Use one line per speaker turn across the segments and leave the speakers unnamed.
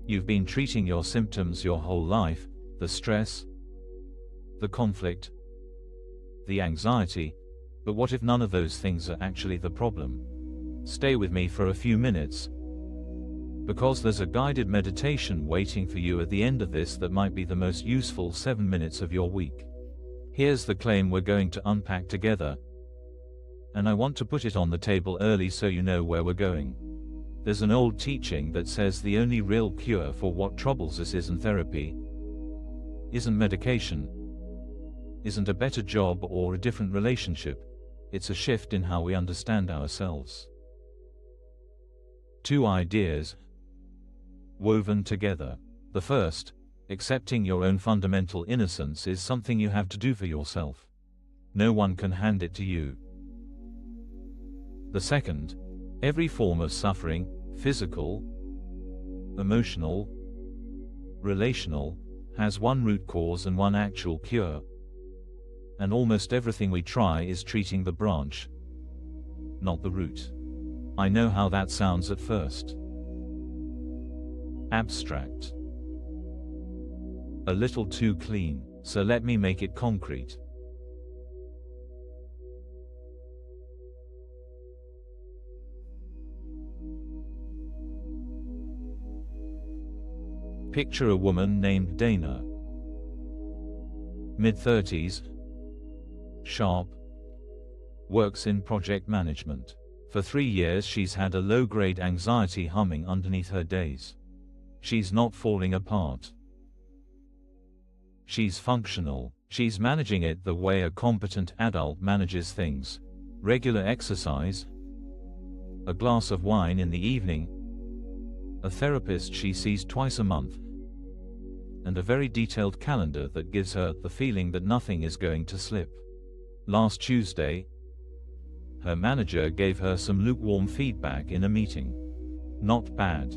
You've been treating your symptoms your whole life, the stress, the conflict, the anxiety, but what if none of those things are actually the problem? Stay with me for a few minutes, because there's a guided meditation waiting for you at the end of this that might be the most useful 7 minutes of your week. Here's the claim we're going to unpack together, and I want to put it on the table early so you know where we're going. There's an old teaching that says the only real cure for what troubles us isn't therapy, isn't medication, isn't a better job or a different relationship. It's a shift in how we understand ourselves. Two ideas woven together. The first, accepting your own fundamental innocence, is something you have to do for yourself. No one can hand it to you. The second, every form of suffering, physical, emotional, relational, has one root cause and one actual cure. And almost everything we try is treating the branch, not the root. I know how that sounds at first. Abstract. A little too clean, so let me make it concrete. Picture a woman named Dana. Mid-30s, sharp, works in project management. For 3 years she's had a low-grade anxiety humming underneath her days. She's not falling apart. She's functional. She's managing it the way a competent adult manages things. Regular exercise, a glass of wine in the evening, a therapist she sees twice a month, and a very detailed calendar that gives her the feeling that nothing is going to slip. Last Tuesday, her manager gave her some lukewarm feedback in a meeting. Not bad.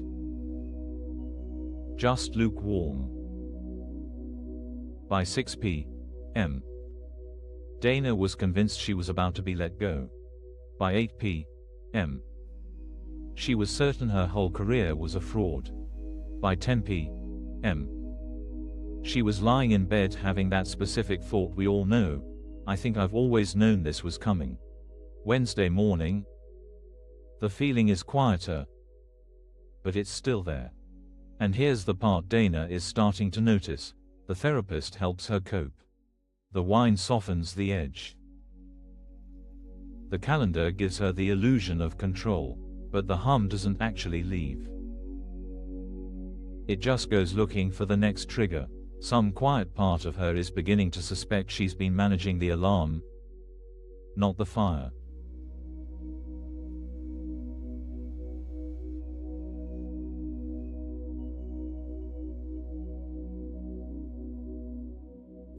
Just lukewarm. By 6 p.m., Dana was convinced she was about to be let go. By 8 p.m., she was certain her whole career was a fraud. By 10 p.m., she was lying in bed having that specific thought we all know: I think I've always known this was coming. Wednesday morning, the feeling is quieter, but it's still there. And here's the part Dana is starting to notice: the therapist helps her cope. The wine softens the edge. The calendar gives her the illusion of control, but the hum doesn't actually leave. It just goes looking for the next trigger. Some quiet part of her is beginning to suspect she's been managing the alarm, not the fire.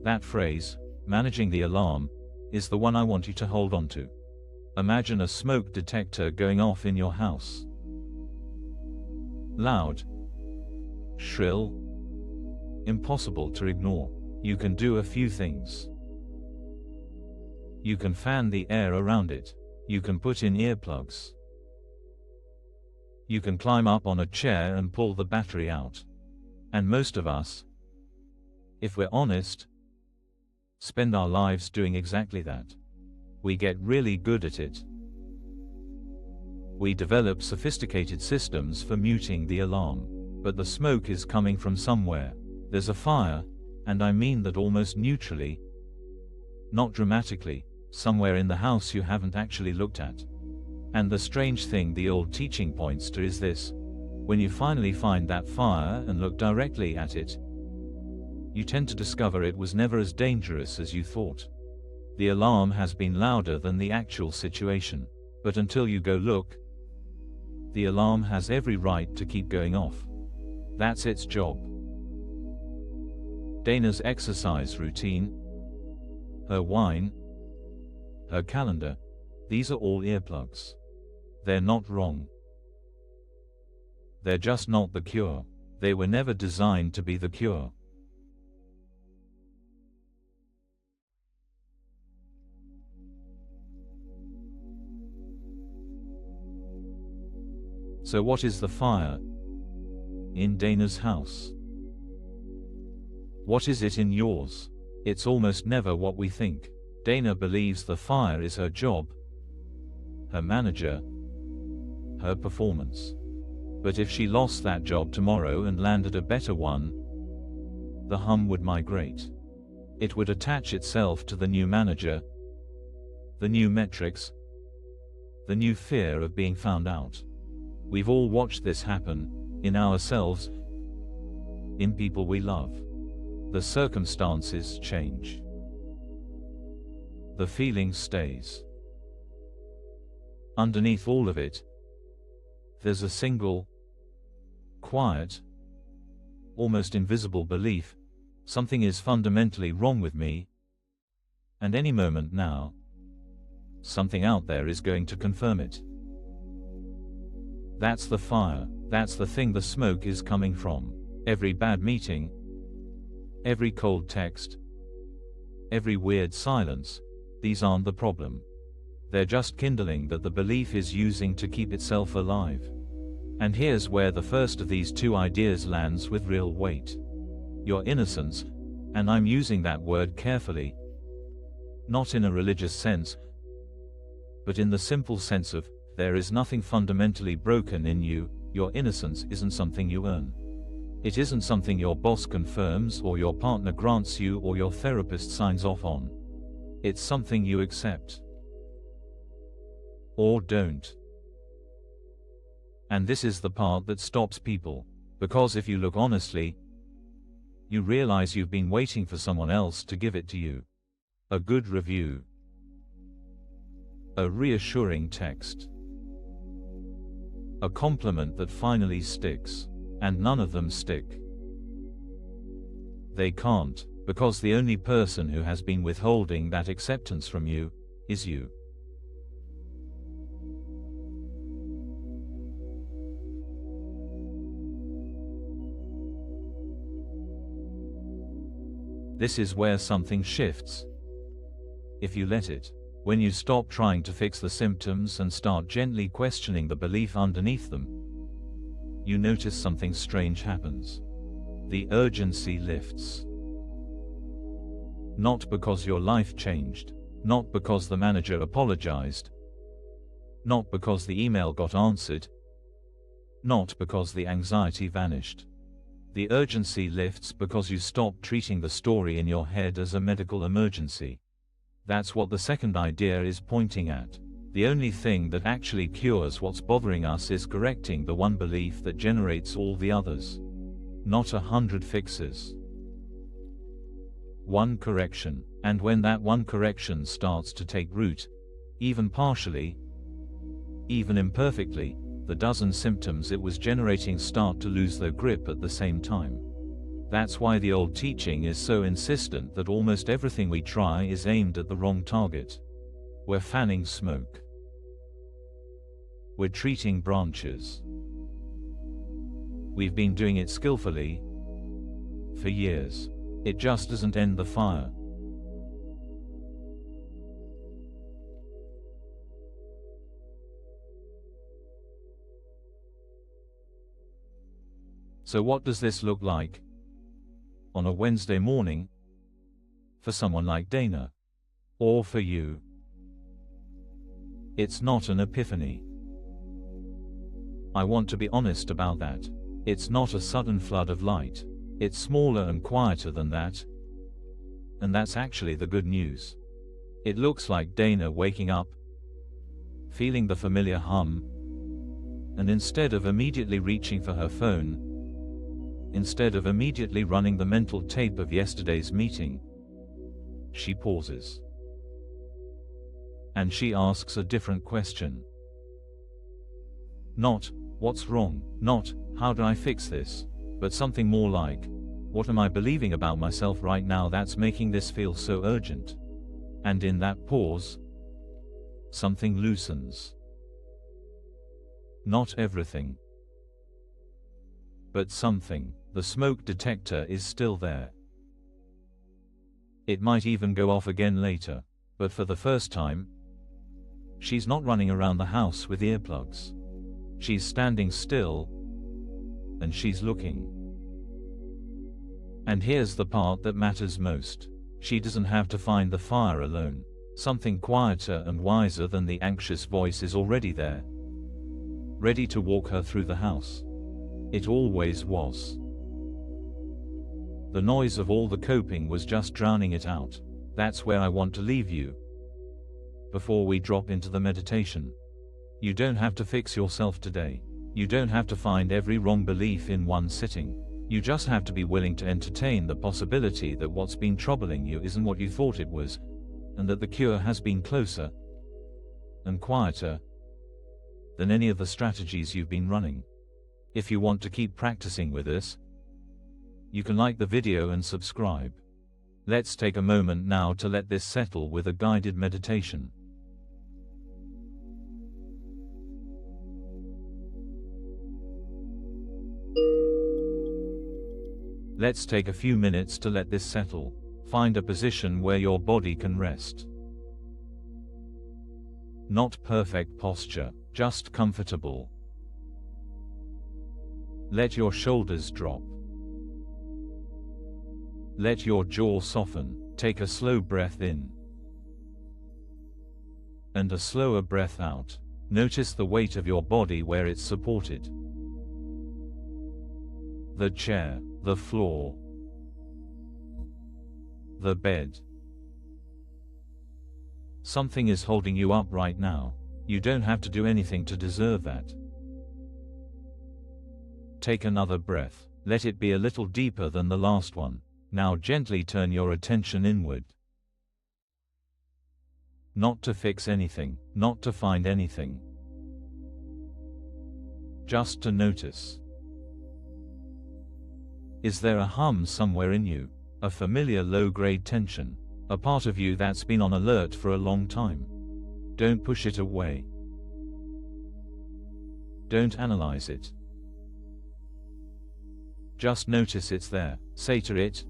That phrase, managing the alarm, is the one I want you to hold on to. Imagine a smoke detector going off in your house. Loud, shrill, impossible to ignore. You can do a few things. You can fan the air around it. You can put in earplugs. You can climb up on a chair and pull the battery out. And most of us, if we're honest, spend our lives doing exactly that. We get really good at it. We develop sophisticated systems for muting the alarm. But the smoke is coming from somewhere. There's a fire, and I mean that almost neutrally, not dramatically, somewhere in the house you haven't actually looked at. And the strange thing the old teaching points to is this: when you finally find that fire and look directly at it, you tend to discover it was never as dangerous as you thought. The alarm has been louder than the actual situation. But until you go look, the alarm has every right to keep going off. That's its job. Dana's exercise routine, her wine, her calendar, these are all earplugs. They're not wrong. They're just not the cure. They were never designed to be the cure. So what is the fire? in Dana's house. What is it in yours? It's almost never what we think. Dana believes the fire is her job, her manager, her performance. But if she lost that job tomorrow and landed a better one, the hum would migrate. It would attach itself to the new manager, the new metrics, the new fear of being found out. We've all watched this happen, in ourselves, in people we love. The circumstances change. The feeling stays. Underneath all of it, there's a single, quiet, almost invisible belief: something is fundamentally wrong with me, and any moment now, something out there is going to confirm it. That's the fire, that's the thing the smoke is coming from. Every bad meeting, every cold text, every weird silence, these aren't the problem. They're just kindling that the belief is using to keep itself alive. And here's where the first of these two ideas lands with real weight. Your innocence, and I'm using that word carefully, not in a religious sense, but in the simple sense of, there is nothing fundamentally broken in you. Your innocence isn't something you earn. It isn't something your boss confirms, or your partner grants you, or your therapist signs off on. It's something you accept. Or don't. And this is the part that stops people, because if you look honestly, you realize you've been waiting for someone else to give it to you. A good review. A reassuring text. A compliment that finally sticks. And none of them stick. They can't, because the only person who has been withholding that acceptance from you is you. This is where something shifts. If you let it. When you stop trying to fix the symptoms and start gently questioning the belief underneath them, you notice something strange happens. The urgency lifts. Not because your life changed, not because the manager apologized, not because the email got answered, not because the anxiety vanished. The urgency lifts because you stop treating the story in your head as a medical emergency. That's what the second idea is pointing at. The only thing that actually cures what's bothering us is correcting the one belief that generates all the others. Not 100 fixes. One correction. And when that one correction starts to take root, even partially, even imperfectly, the dozen symptoms it was generating start to lose their grip at the same time. That's why the old teaching is so insistent that almost everything we try is aimed at the wrong target. We're fanning smoke. We're treating branches. We've been doing it skillfully for years. It just doesn't end the fire. So what does this look like on a Wednesday morning for someone like Dana? Or for you? It's not an epiphany. I want to be honest about that. It's not a sudden flood of light. It's smaller and quieter than that. And that's actually the good news. It looks like Dana waking up, feeling the familiar hum, and instead of immediately reaching for her phone, instead of immediately running the mental tape of yesterday's meeting, she pauses. And she asks a different question. Not, what's wrong? Not, how do I fix this? But something more like, what am I believing about myself right now that's making this feel so urgent? And in that pause, something loosens. Not everything, but something. The smoke detector is still there. It might even go off again later, but for the first time, she's not running around the house with earplugs. She's standing still, and she's looking. And here's the part that matters most. She doesn't have to find the fire alone. Something quieter and wiser than the anxious voice is already there, ready to walk her through the house. It always was. The noise of all the coping was just drowning it out. That's where I want to leave you before we drop into the meditation. You don't have to fix yourself today. You don't have to find every wrong belief in one sitting. You just have to be willing to entertain the possibility that what's been troubling you isn't what you thought it was, and that the cure has been closer and quieter than any of the strategies you've been running. If you want to keep practicing with us, you can like the video and subscribe. Let's take a moment now to let this settle with a guided meditation. Let's take a few minutes to let this settle. Find a position where your body can rest. Not perfect posture, just comfortable. Let your shoulders drop. Let your jaw soften. Take a slow breath in and a slower breath out. Notice the weight of your body where it's supported. The chair, the floor, the bed. Something is holding you up right now. You don't have to do anything to deserve that. Take another breath. Let it be a little deeper than the last one. Now gently turn your attention inward. Not to fix anything, not to find anything. Just to notice. Is there a hum somewhere in you? A familiar low-grade tension? A part of you that's been on alert for a long time? Don't push it away. Don't analyze it. Just notice it's there. Say to it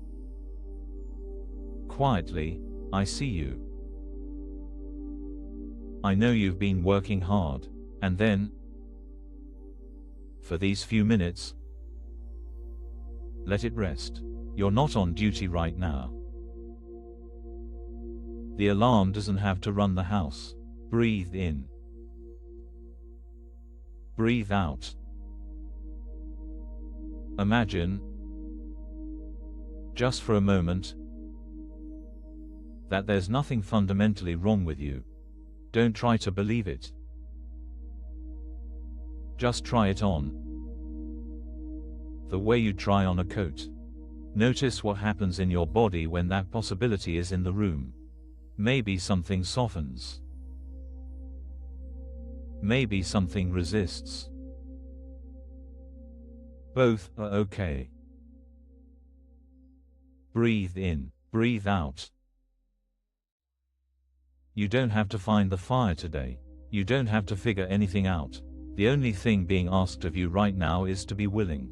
quietly, I see you. I know you've been working hard. And then, for these few minutes, let it rest. You're not on duty right now. The alarm doesn't have to run the house. Breathe in. Breathe out. Imagine, just for a moment, that there's nothing fundamentally wrong with you. Don't try to believe it. Just try it on. The way you try on a coat. Notice what happens in your body when that possibility is in the room. Maybe something softens. Maybe something resists. Both are okay. Breathe in, breathe out. You don't have to find the fire today. You don't have to figure anything out. The only thing being asked of you right now is to be willing.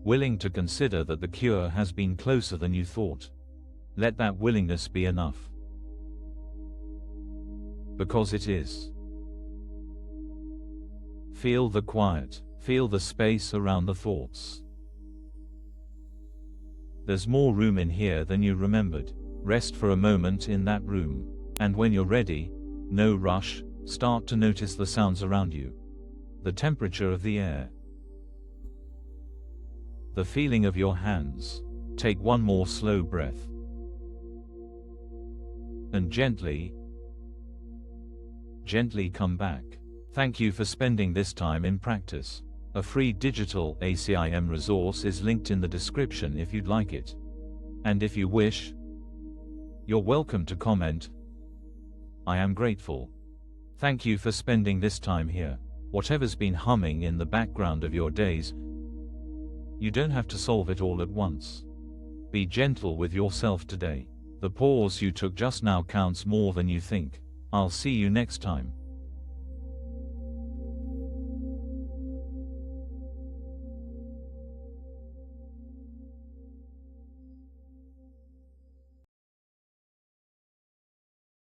Willing to consider that the cure has been closer than you thought. Let that willingness be enough. Because it is. Feel the quiet. Feel the space around the thoughts. There's more room in here than you remembered. Rest for a moment in that room. And when you're ready, no rush, start to notice the sounds around you. The temperature of the air. The feeling of your hands. Take one more slow breath. And gently come back. Thank you for spending this time in practice. A free digital ACIM resource is linked in the description if you'd like it. And if you wish, you're welcome to comment. I am grateful. Thank you for spending this time here. Whatever's been humming in the background of your days, you don't have to solve it all at once. Be gentle with yourself today. The pause you took just now counts more than you think. I'll see you next time.